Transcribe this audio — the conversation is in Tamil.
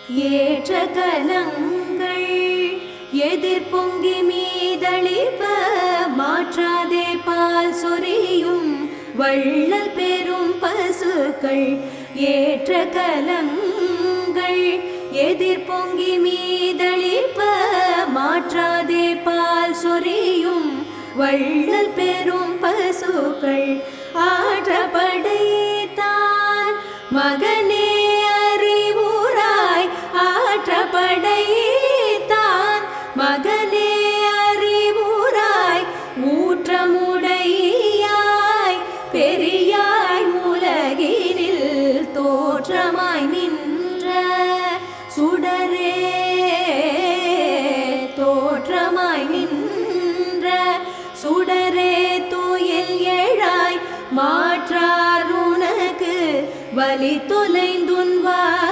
ஏற்ற கலங்கள் எதிர் பொங்கி மீதளிப்ப மாற்றாதே பால் சொரியும் வள்ளல் பெரும் பசுக்கள். ஏற்ற கலங்கள் எதிர் பொங்கி மீதளிப்ப மாற்றாதே பால் சொரியும் வள்ளல் பெரும் பசுக்கள். ஆற்றப்படைத்தான் மகனே அறிவுராய், ஆற்றப்படைத்தான் மகனே அறிவுராய், ஊற்றமுடையாய் பெரியாய் உலகினில் தோற்றமாய் நின்ற சுடரே, தோற்றமாய் நின்ற சுடரே, துயில் எழாய் மாற்றார் உனக்கு வலி தொலைந்துன்வார்